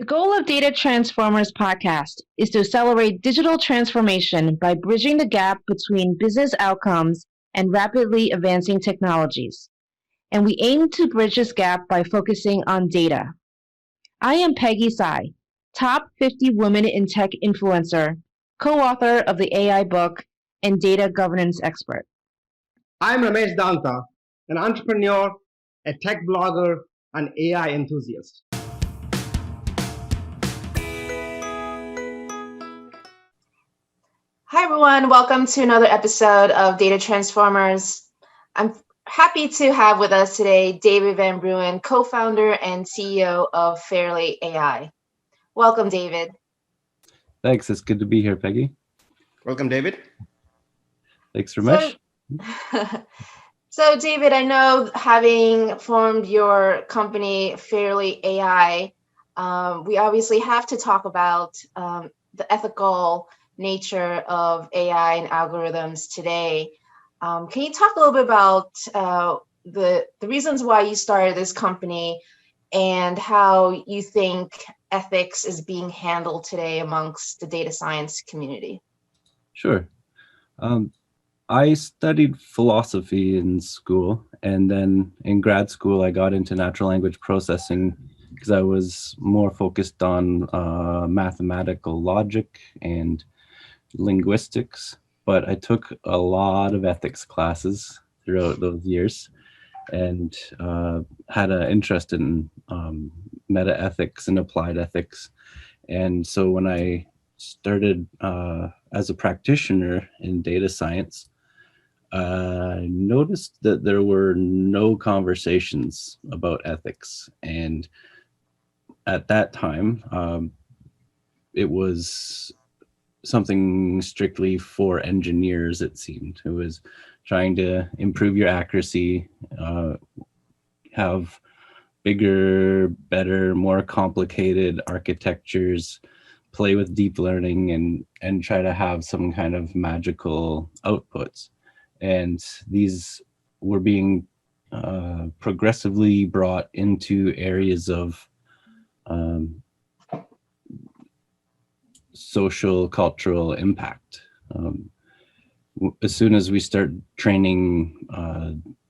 The goal of Data Transformers podcast is to accelerate digital transformation by bridging the gap between business outcomes and rapidly advancing technologies. And we aim to bridge this gap by focusing on data. I am Peggy Tsai, top 50 women in tech influencer, co-author of the AI book, and data governance expert. I'm Ramesh Danta, an entrepreneur, a tech blogger, and AI enthusiast. Hi, everyone. Welcome to another episode of Data Transformers. I'm happy to have with us today David Van Bruwaene, co-founder and CEO of Fairly AI. Welcome, David. Thanks. It's good to be here, Peggy. Welcome, David. Thanks, Ramesh. So, David, I know having formed your company, Fairly AI, we obviously have to talk about the ethical nature of AI and algorithms today. Can you talk a little bit about the reasons why you started this company and how you think ethics is being handled today amongst the data science community? Sure. I studied philosophy in school, and then in grad school, I got into natural language processing because I was more focused on mathematical logic and linguistics, but I took a lot of ethics classes throughout those years and had an interest in meta ethics and applied ethics. And so when I started as a practitioner in data science, I noticed that there were no conversations about ethics. And at that time, it was something strictly for engineers, it seemed. It was trying to improve your accuracy, have bigger, better, more complicated architectures, play with deep learning, and try to have some kind of magical outputs. And these were being progressively brought into areas of social, cultural impact. As soon as we start training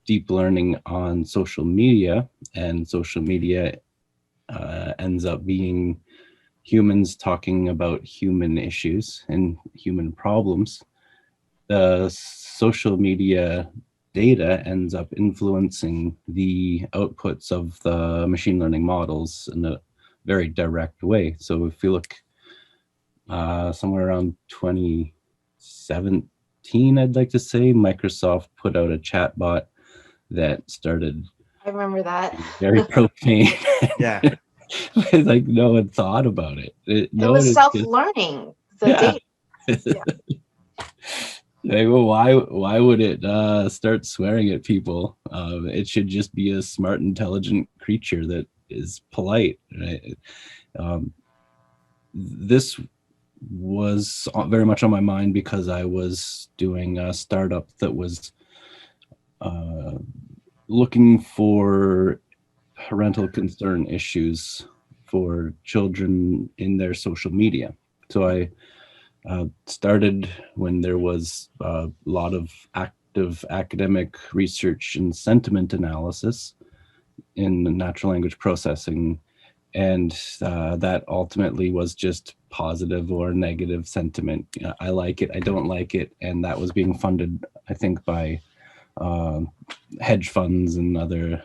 deep learning on social media, and social media ends up being humans talking about human issues and human problems, the social media data ends up influencing the outputs of the machine learning models in a very direct way. So if you look somewhere around 2017, I'd like to say, Microsoft put out a chatbot that started. I remember that. Very profane. Yeah. Like no one thought about it. It was self-learning. Data. Yeah. Like, well, why would it start swearing at people? It should just be a smart, intelligent creature that is polite, right? This was very much on my mind because I was doing a startup that was looking for parental concern issues for children in their social media. So I started when there was a lot of active academic research and sentiment analysis in natural language processing. And that ultimately was just positive or negative sentiment. I like it, I don't like it. And that was being funded, I think, by hedge funds and other,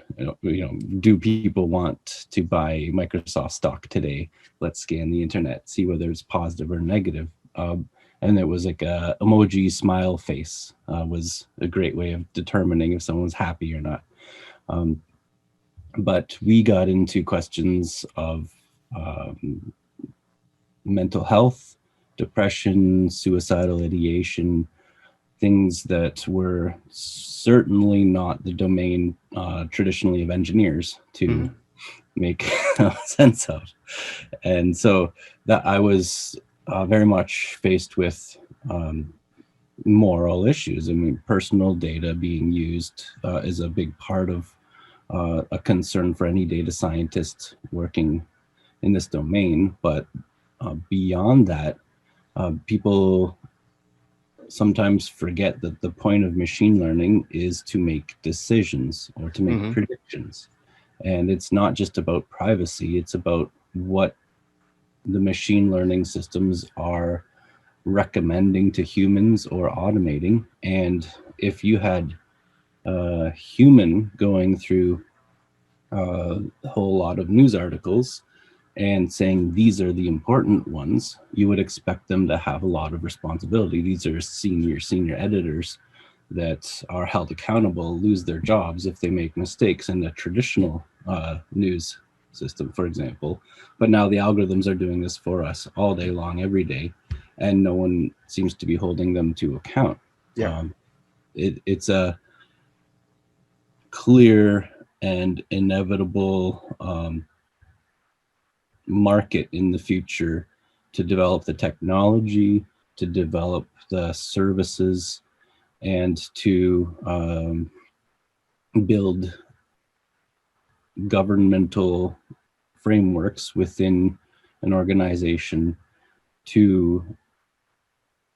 do people want to buy Microsoft stock today? Let's scan the internet, see whether it's positive or negative. And it was like a emoji smile face was a great way of determining if someone's happy or not. But we got into questions of mental health, depression, suicidal ideation, things that were certainly not the domain traditionally of engineers to make sense of. And so that I was very much faced with moral issues. I mean, personal data being used is a big part of a concern for any data scientist working in this domain, but beyond that, people sometimes forget that the point of machine learning is to make decisions or to make predictions. And it's not just about privacy, it's about what the machine learning systems are recommending to humans or automating. And if you had a human going through a whole lot of news articles and saying these are the important ones, you would expect them to have a lot of responsibility. These are senior editors that are held accountable, lose their jobs if they make mistakes in the traditional news system, for example. But now the algorithms are doing this for us all day long, every day, and no one seems to be holding them to account. Yeah. It's a clear and inevitable market in the future to develop the technology, to develop the services, and to build governmental frameworks within an organization to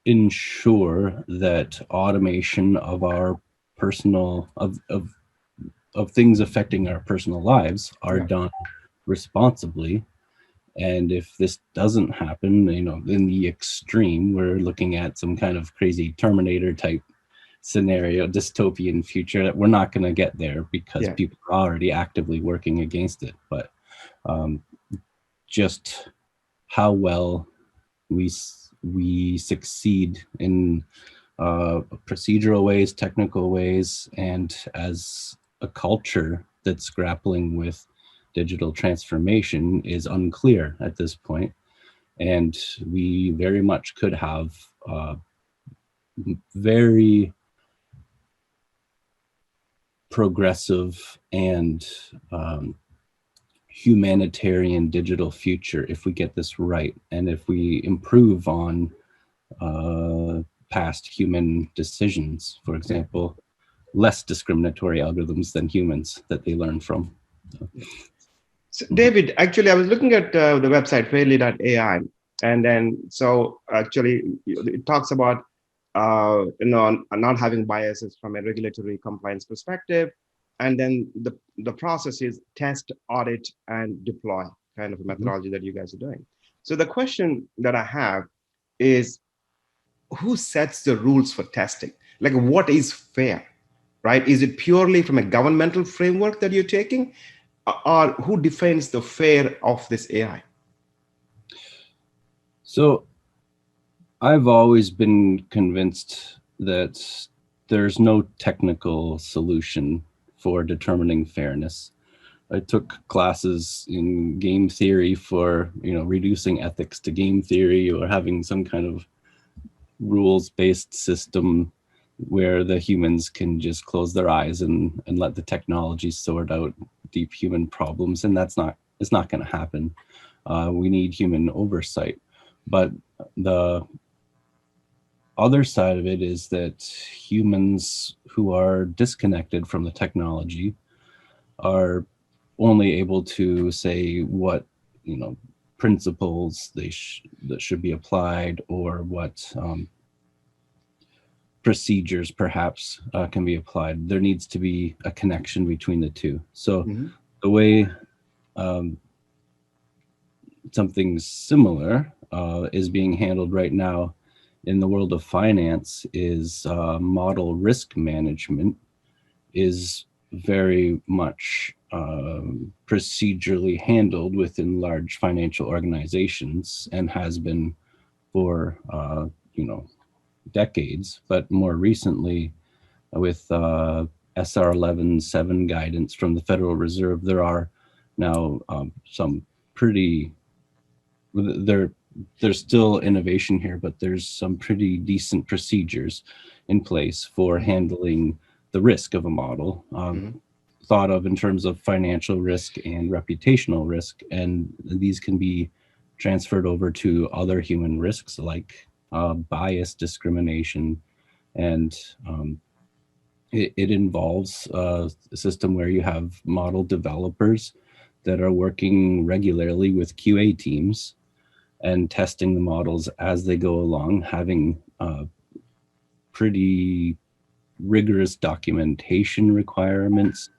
ensure that automation of our personal of things affecting our personal lives are done responsibly. And if this doesn't happen, you know, in the extreme, we're looking at some kind of crazy Terminator type scenario, dystopian future, that we're not going to get there because people are already actively working against it. But just how well we succeed in procedural ways, technical ways, and as a culture that's grappling with digital transformation is unclear at this point. And we very much could have very progressive and humanitarian digital future if we get this right, and if we improve on past human decisions. For example, less discriminatory algorithms than humans that they learn from. So, David, actually, I was looking at the website fairly.ai, and then so actually it talks about not having biases from a regulatory compliance perspective, and then the process is test, audit, and deploy kind of a methodology that you guys are doing. So the question that I have is, who sets the rules for testing? Like, what is fair, right? Is it purely from a governmental framework that you're taking, or who defines the fair of this AI? So I've always been convinced that there's no technical solution for determining fairness. I took classes in game theory for, you know, reducing ethics to game theory, or having some kind of rules-based system where the humans can just close their eyes and let the technology sort out deep human problems. And it's not going to happen. We need human oversight. But the other side of it is that humans who are disconnected from the technology are only able to say what, you know, principles that should be applied, or what procedures perhaps can be applied. There needs to be a connection between the two. So the way something similar is being handled right now in the world of finance is model risk management is very much procedurally handled within large financial organizations, and has been for decades. But more recently, with SR 11.7 guidance from the Federal Reserve, there are now some pretty there's still innovation here, but there's some pretty decent procedures in place for handling the risk of a model, thought of in terms of financial risk and reputational risk. And these can be transferred over to other human risks like bias, discrimination, and it involves a system where you have model developers that are working regularly with QA teams and testing the models as they go along, having pretty rigorous documentation requirements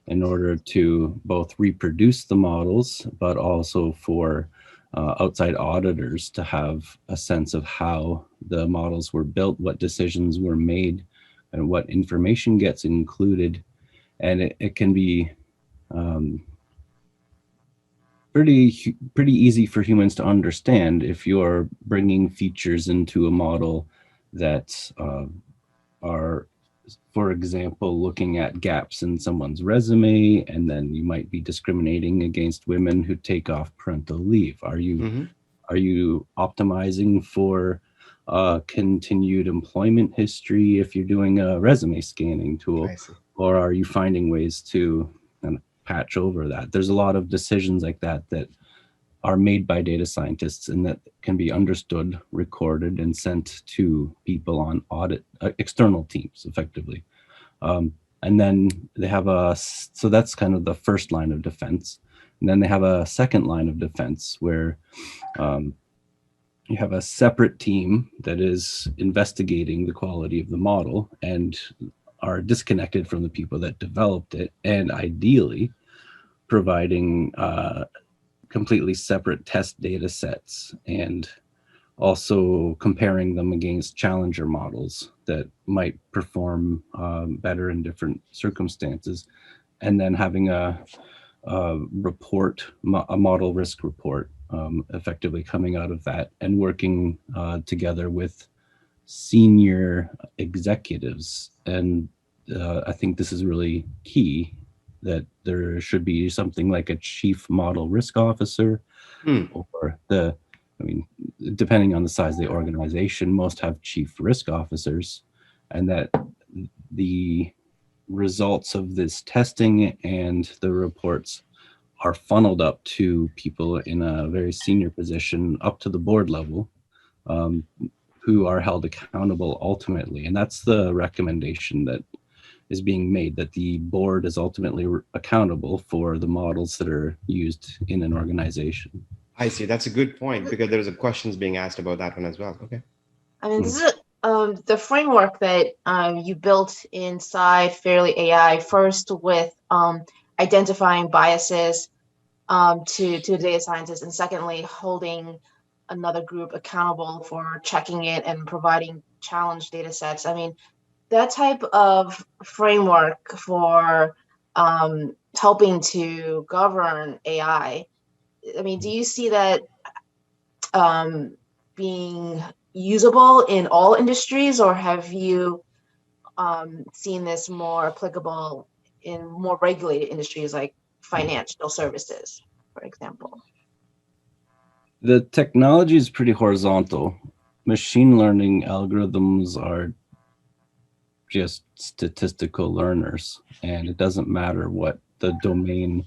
in order to both reproduce the models, but also for outside auditors to have a sense of how the models were built, what decisions were made, and what information gets included. And it can be pretty easy for humans to understand if you're bringing features into a model that are, for example, looking at gaps in someone's resume, and then you might be discriminating against women who take off parental leave. Are you optimizing for continued employment history if you're doing a resume scanning tool, or are you finding ways to kind of patch over that? There's a lot of decisions like that that are made by data scientists and that can be understood, recorded, and sent to people on audit, external teams effectively. And then they have so that's kind of the first line of defense. And then they have a second line of defense where you have a separate team that is investigating the quality of the model and are disconnected from the people that developed it, and ideally providing completely separate test data sets and also comparing them against challenger models that might perform better in different circumstances, and then having a report, a model risk report, effectively coming out of that, and working together with senior executives. And I think this is really key, that there should be something like a chief model risk officer, or depending on the size of the organization, most have chief risk officers, and that the results of this testing and the reports are funneled up to people in a very senior position, up to the board level, who are held accountable ultimately. And that's the recommendation that is being made, that the board is ultimately accountable for the models that are used in an organization. I see. That's a good point, because there's a questions being asked about that one as well. Okay. I mean, this is the framework that you built inside Fairly AI, first with identifying biases to data scientists, and secondly, holding another group accountable for checking it and providing challenge data sets. I mean, that type of framework for helping to govern AI, I mean, do you see that being usable in all industries, or have you seen this more applicable in more regulated industries like financial services, for example? The technology is pretty horizontal. Machine learning algorithms are just statistical learners, and it doesn't matter what the domain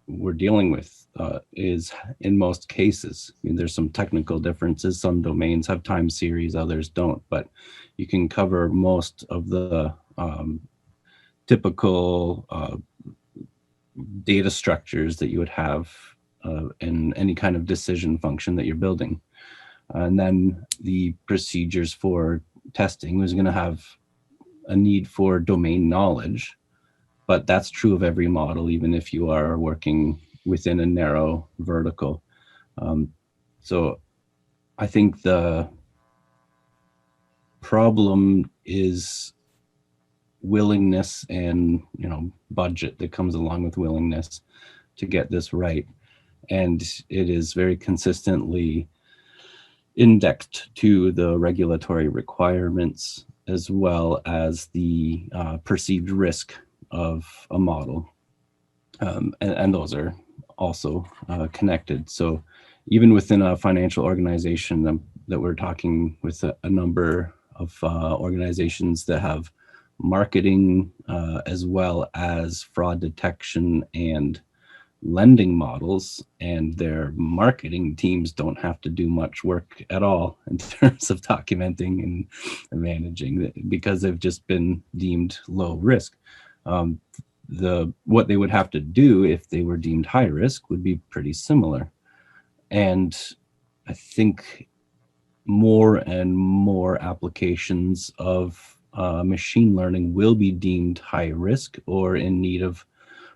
we're dealing with is in most cases. I mean, there's some technical differences. Some domains have time series, others don't, but you can cover most of the typical data structures that you would have in any kind of decision function that you're building. And then the procedures for testing is going to have a need for domain knowledge, but that's true of every model, even if you are working within a narrow vertical. So I think the problem is willingness and budget that comes along with willingness to get this right. And it is very consistently indexed to the regulatory requirements, as well as the perceived risk of a model. And those are also connected. So even within a financial organization that we're talking with a number of organizations that have marketing as well as fraud detection and lending models, and their marketing teams don't have to do much work at all in terms of documenting and managing, because they've just been deemed low risk. what they would have to do if they were deemed high risk would be pretty similar. And I think more and more applications of machine learning will be deemed high risk or in need of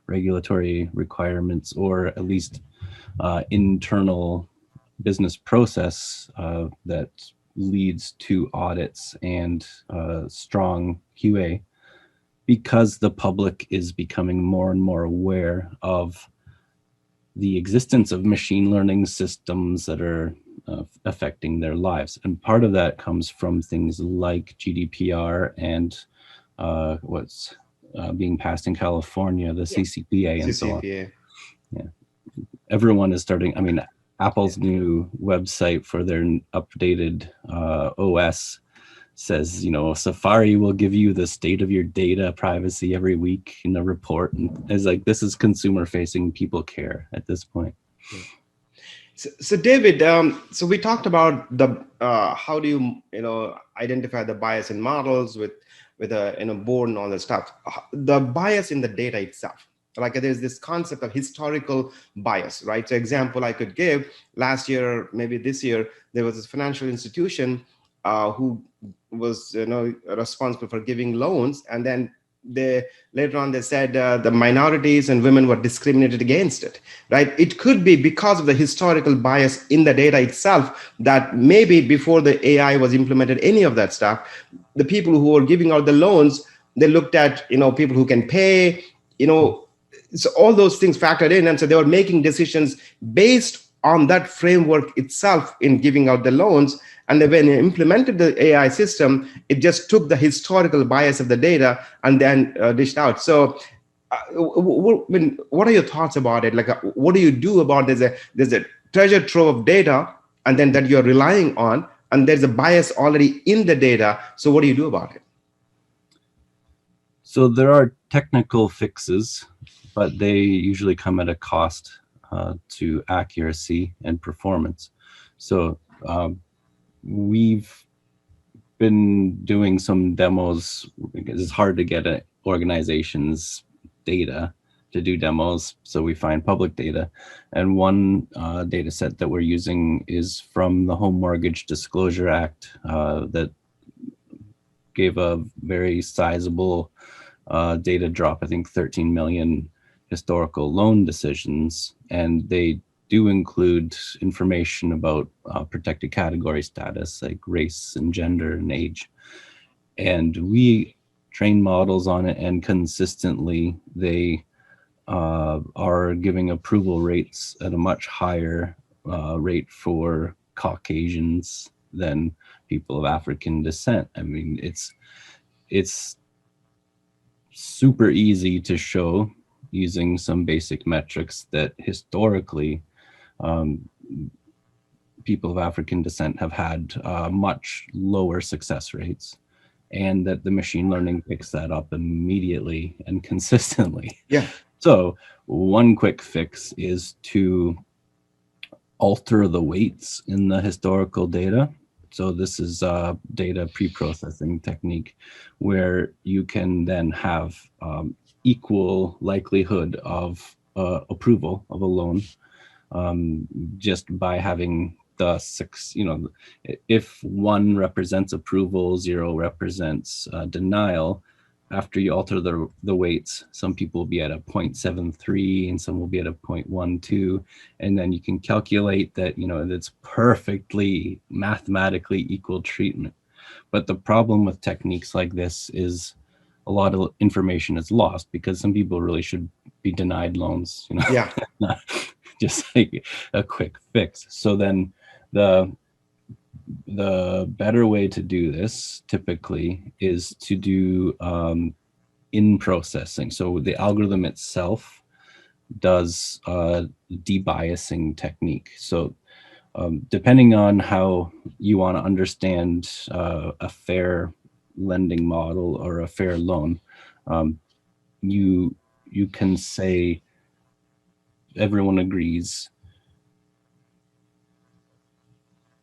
regulatory requirements, or at least internal business process that leads to audits and strong QA, because the public is becoming more and more aware of the existence of machine learning systems that are affecting their lives. And part of that comes from things like GDPR and what's being passed in California, the CCPA and so on. Yeah. Everyone is starting, I mean, Apple's new website for their updated OS says, you know, Safari will give you the state of your data privacy every week in a report. And it's like, this is consumer facing, people care at this point. So David, so we talked about the how do you identify the bias in models with a board and all that stuff. The bias in the data itself, like there's this concept of historical bias, right? So example I could give, last year, maybe this year, there was this financial institution who was responsible for giving loans, and then later on they said the minorities and women were discriminated against it, right? It could be because of the historical bias in the data itself, that maybe before the AI was implemented, any of that stuff, the people who were giving out the loans, they looked at people who can pay, so all those things factored in, and so they were making decisions based on that framework itself in giving out the loans. And then when you implemented the AI system, it just took the historical bias of the data and then dished out. So what are your thoughts about it? Like, what do you do about there's a treasure trove of data, and then that you're relying on, and there's a bias already in the data. So what do you do about it? So there are technical fixes, but they usually come at a cost to accuracy and performance. So we've been doing some demos because it's hard to get an organization's data to do demos. So we find public data. And one data set that we're using is from the Home Mortgage Disclosure Act that gave a very sizable data drop, I think 13 million historical loan decisions. And they do include information about protected category status, like race and gender and age. And we train models on it, and consistently they are giving approval rates at a much higher rate for Caucasians than people of African descent. I mean, it's super easy to show using some basic metrics that historically people of African descent have had much lower success rates, and that the machine learning picks that up immediately and consistently. Yeah. So one quick fix is to alter the weights in the historical data. So this is a data pre-processing technique where you can then have equal likelihood of approval of a loan just by having the six, if 1 represents approval, 0 represents denial. After you alter the weights, some people will be at a 0.73 and some will be at a 0.12. And then you can calculate that, it's perfectly mathematically equal treatment. But the problem with techniques like this is a lot of information is lost because some people really should be denied loans, Yeah. Not just like a quick fix. So then the better way to do this typically is to do in-processing. So the algorithm itself does de-biasing technique. So depending on how you want to understand a fair lending model or a fair loan, you can say everyone agrees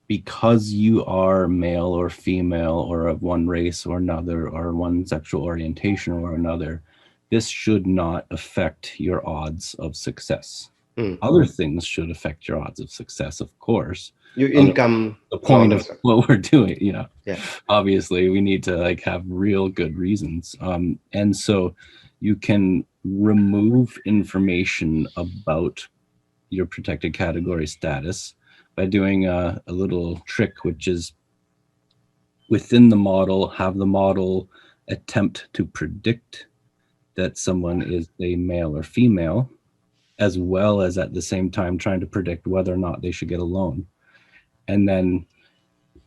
because you are male or female or of one race or another or one sexual orientation or another, this should not affect your odds of success. Mm. Other things should affect your odds of success, of course. Your income, The point of stuff. what we're doing, Yeah. Obviously we need to like have real good reasons. And so you can remove information about your protected category status by doing a little trick, which is within the model, have the model attempt to predict that someone is a male or female, as well as at the same time trying to predict whether or not they should get a loan. And then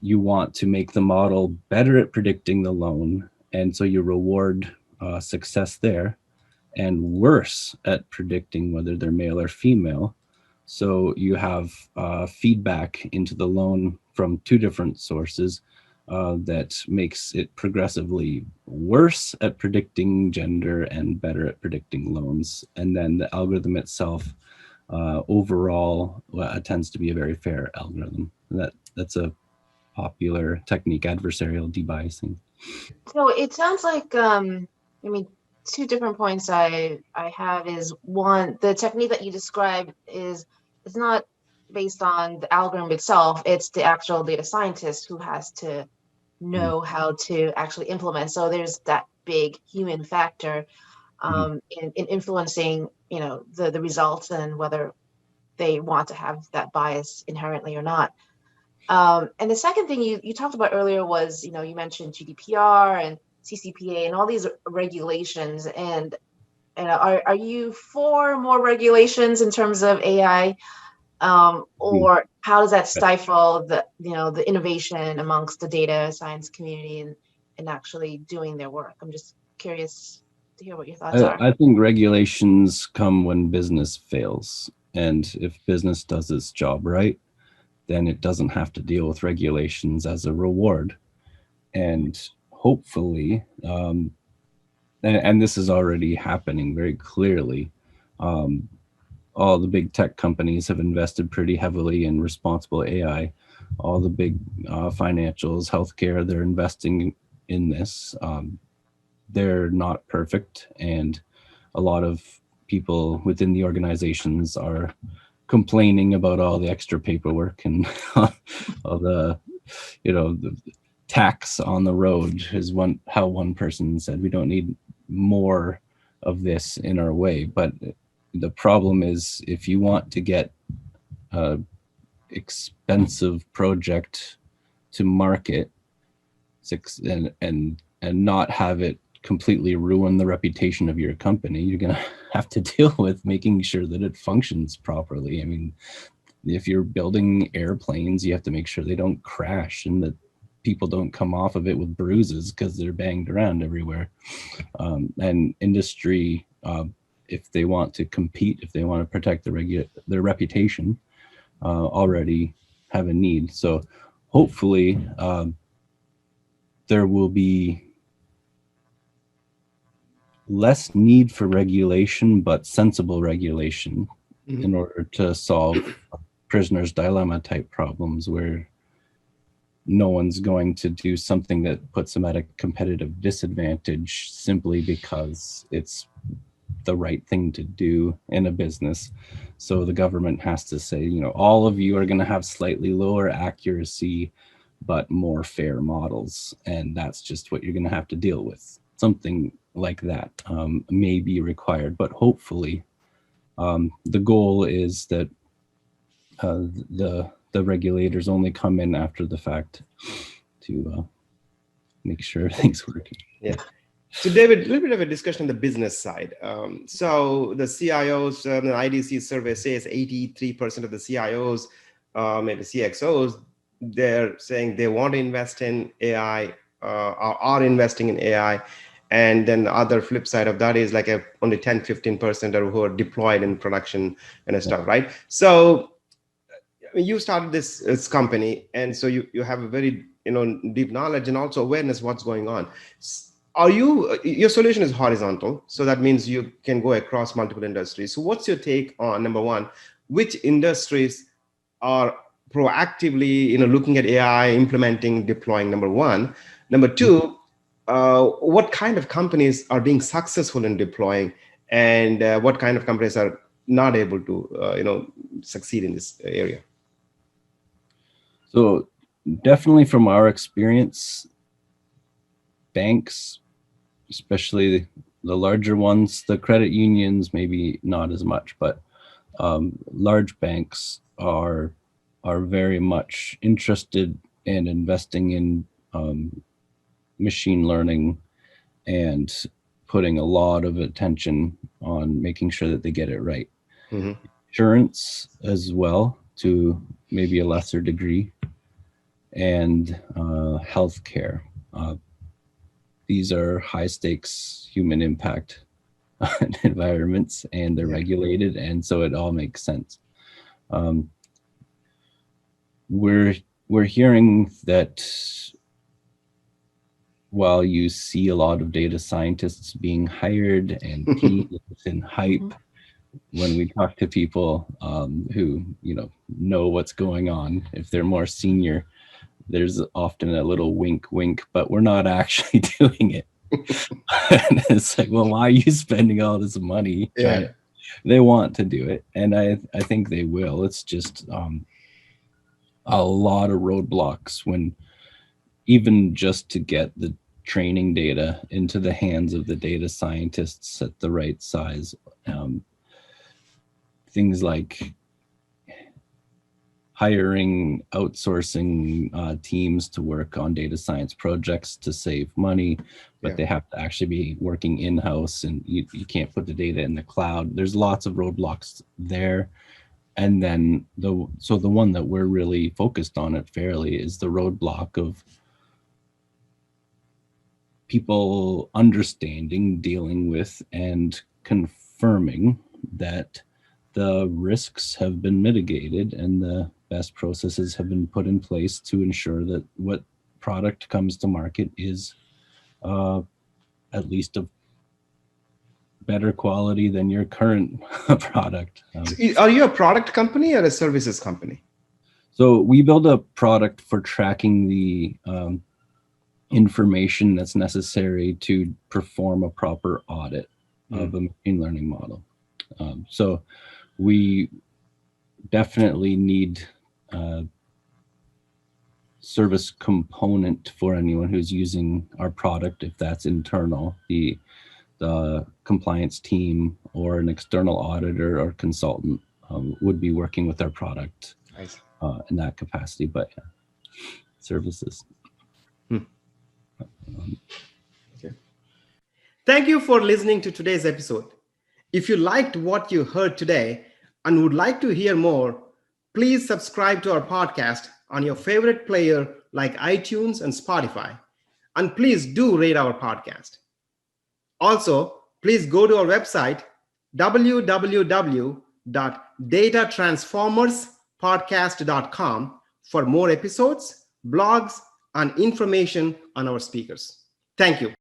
you want to make the model better at predicting the loan. And so you reward success there, and worse at predicting whether they're male or female. So you have feedback into the loan from two different sources that makes it progressively worse at predicting gender and better at predicting loans. And then the algorithm itself overall tends to be a very fair algorithm. That's a popular technique, adversarial de-biasing. So it sounds like, two different points I have is, one, the technique that you described is, it's not based on the algorithm itself, it's the actual data scientist who has to know how to actually implement. So there's that big human factor in influencing, the results and whether they want to have that bias inherently or not. And the second thing you talked about earlier was, you mentioned GDPR and CCPA and all these regulations. And are you for more regulations in terms of AI, or how does that stifle the innovation amongst the data science community and actually doing their work? I'm just curious to hear what your thoughts are. I think regulations come when business fails, and if business does its job right, then it doesn't have to deal with regulations as a reward. And hopefully, and this is already happening very clearly, all the big tech companies have invested pretty heavily in responsible AI. All the big financials, healthcare, they're investing in this. They're not perfect, and a lot of people within the organizations are complaining about all the extra paperwork and all the tax on the road is how one person said, we don't need more of this in our way. But the problem is, if you want to get a expensive project to market and not have it completely ruin the reputation of your company, you're going to have to deal with making sure that it functions properly. I mean, if you're building airplanes, you have to make sure they don't crash and that people don't come off of it with bruises because they're banged around everywhere. And industry, if they want to compete, if they want to protect their reputation, already have a need. So hopefully there will be less need for regulation, but sensible regulation in order to solve prisoner's dilemma type problems where no one's going to do something that puts them at a competitive disadvantage simply because it's the right thing to do in a business. So the government has to say, all of you are going to have slightly lower accuracy, but more fair models. And that's just what you're going to have to deal with. Something like that may be required, but hopefully the goal is that the regulators only come in after the fact to make sure everything's working. Yeah. So David, a little bit of a discussion on the business side. So the CIOs, the IDC survey says 83% of the CIOs, maybe CXOs, they're saying they want to invest in AI, or are investing in AI. And then the other flip side of that is like only 10, 15% are who are deployed in production and stuff, right? So you started this company, and so you have a very deep knowledge and also awareness what's going on. Your solution is horizontal, so that means you can go across multiple industries. So what's your take on, number one, which industries are proactively looking at AI, implementing, deploying, number one? Number two, what kind of companies are being successful in deploying, and what kind of companies are not able to, succeed in this area? So definitely from our experience, banks, especially the larger ones, the credit unions, maybe not as much, but large banks are very much interested in investing in machine learning and putting a lot of attention on making sure that they get it right. Mm-hmm. Insurance as well, to maybe a lesser degree, and healthcare. These are high stakes human impact environments, and they're regulated, and so it all makes sense. We're hearing that while you see a lot of data scientists being hired and teams and hype, when we talk to people who know what's going on, if they're more senior, there's often a little wink wink, but we're not actually doing it. And it's like, well, why are you spending all this money trying to, they want to do it, and I think they will. It's just a lot of roadblocks when even just to get the training data into the hands of the data scientists at the right size. Things like hiring, outsourcing teams to work on data science projects to save money, but they have to actually be working in-house, and you can't put the data in the cloud. There's lots of roadblocks there. And then the one that we're really focused on at Fairly is the roadblock of people understanding, dealing with, and confirming that the risks have been mitigated and the best processes have been put in place to ensure that what product comes to market is at least of better quality than your current product. Are you a product company or a services company? So we build a product for tracking the information that's necessary to perform a proper audit of a machine learning model. So we definitely need a service component for anyone who's using our product, if that's internal. The compliance team or an external auditor or consultant would be working with our product in that capacity, but services. Okay. Thank you for listening to today's episode. If you liked what you heard today and would like to hear more, please subscribe to our podcast on your favorite player like iTunes and Spotify. And please do rate our podcast. Also, please go to our website, www.datatransformerspodcast.com, for more episodes, blogs, and information on our speakers. Thank you.